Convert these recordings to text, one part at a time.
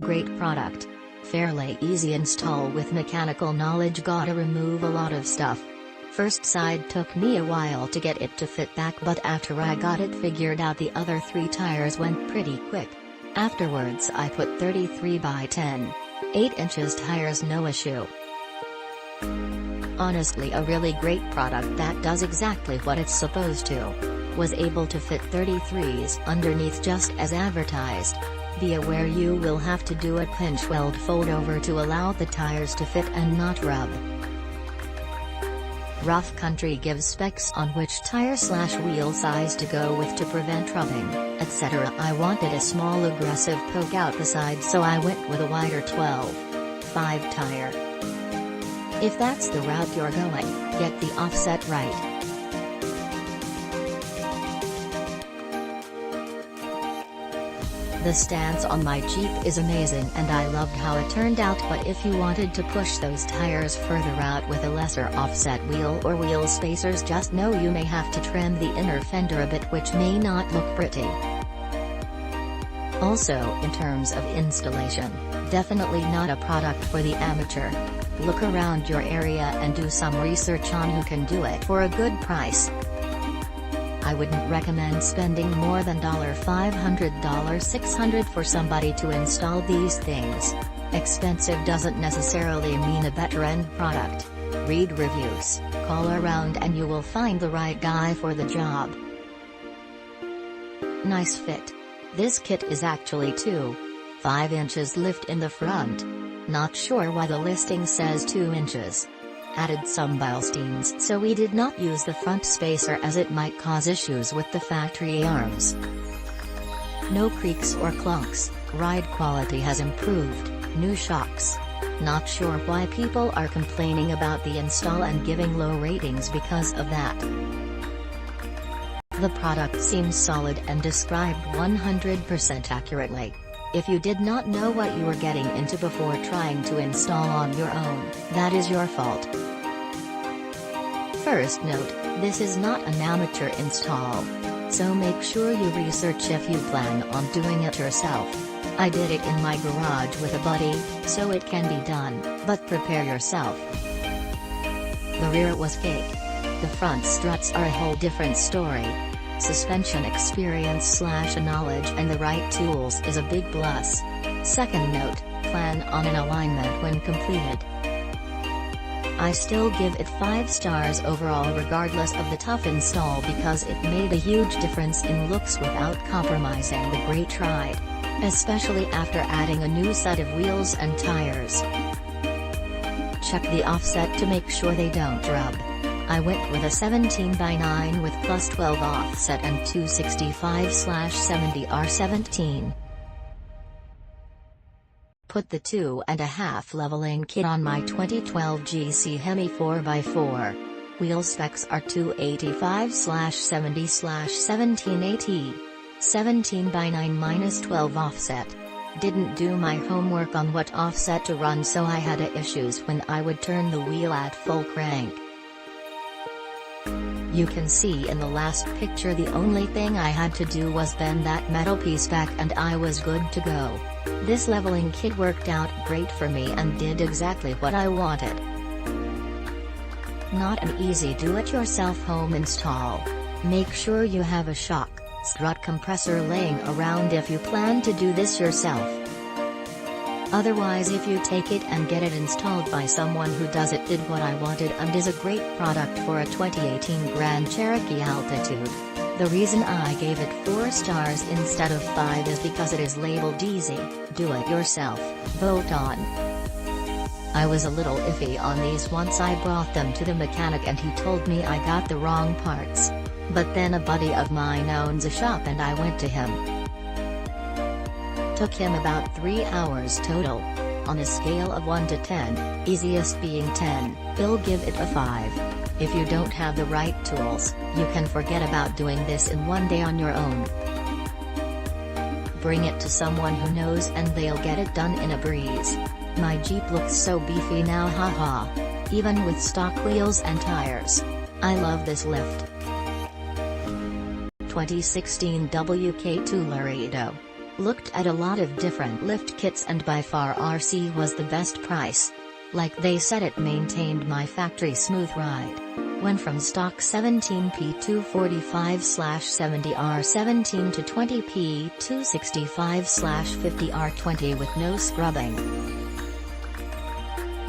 Great product. Fairly easy install with mechanical knowledge. Gotta remove a lot of stuff. First side took me a while to get it to fit back, but after I got it figured out, the other 3 tires went pretty quick. Afterwards I put 33 by 10. 8 inches tires, no issue. Honestly, a really great product that does exactly what it's supposed to. Was able to fit 33s underneath just as advertised. Be aware you will have to do a pinch weld fold over to allow the tires to fit and not rub. Rough Country gives specs on which tire/wheel size to go with to prevent rubbing, etc. I wanted a small aggressive poke out the side, so I went with a wider 12.5 tire. If that's the route you're going, get the offset right. The stance on my Jeep is amazing and I loved how it turned out, but if you wanted to push those tires further out with a lesser offset wheel or wheel spacers, just know you may have to trim the inner fender a bit, which may not look pretty. Also, in terms of installation, definitely not a product for the amateur. Look around your area and do some research on who can do it for a good price. I wouldn't recommend spending more than $500, $600 for somebody to install these things. Expensive doesn't necessarily mean a better end product. Read reviews, call around, and you will find the right guy for the job. Nice fit. This kit is actually 2.5 inches lift in the front. Not sure why the listing says 2 inches. Added some Bilsteins, so we did not use the front spacer as it might cause issues with the factory arms. No creaks or clunks, ride quality has improved, new shocks. Not sure why people are complaining about the install and giving low ratings because of that. The product seems solid and described 100% accurately. If you did not know what you were getting into before trying to install on your own, that is your fault. First note, this is not an amateur install. So make sure you research if you plan on doing it yourself. I did it in my garage with a buddy, so it can be done, but prepare yourself. The rear was fake. The front struts are a whole different story. Suspension experience/knowledge and the right tools is a big plus. Second note, plan on an alignment when completed. I still give it 5 stars overall regardless of the tough install because it made a huge difference in looks without compromising the great ride. Especially after adding a new set of wheels and tires. Check the offset to make sure they don't rub. I went with a 17x9 with plus 12 offset and 265/70R17. Put the 2.5 leveling kit on my 2012 GC Hemi 4x4. Wheel specs are 285/70/1780. 17x9 minus 12 offset. Didn't do my homework on what offset to run, so I had issues when I would turn the wheel at full crank. You can see in the last picture the only thing I had to do was bend that metal piece back and I was good to go. This leveling kit worked out great for me and did exactly what I wanted. Not an easy do-it-yourself home install. Make sure you have a shock, strut compressor laying around if you plan to do this yourself. Otherwise, if you take it and get it installed by someone who does it, did what I wanted and is a great product for a 2018 Grand Cherokee Altitude. The reason I gave it 4 stars instead of 5 is because it is labeled easy, do it yourself, vote on. I was a little iffy on these once I brought them to the mechanic and he told me I got the wrong parts. But then a buddy of mine owns a shop and I went to him. Took him about 3 hours total. On a scale of 1 to 10, easiest being 10, he'll give it a 5. If you don't have the right tools, you can forget about doing this in one day on your own. Bring it to someone who knows and they'll get it done in a breeze. My Jeep looks so beefy now, haha. Even with stock wheels and tires. I love this lift. 2016 WK2 Laredo. Looked at a lot of different lift kits and by far RC was the best price. Like they said, it maintained my factory smooth ride. Went from stock 17P245/70R17 to 20P265/50R20 with no scrubbing.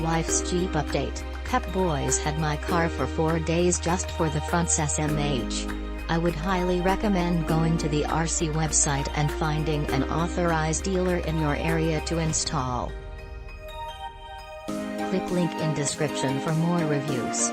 Wife's Jeep update. Pep Boys had my car for 4 days just for the front's SMH. I would highly recommend going to the RC website and finding an authorized dealer in your area to install. Click link in description for more reviews.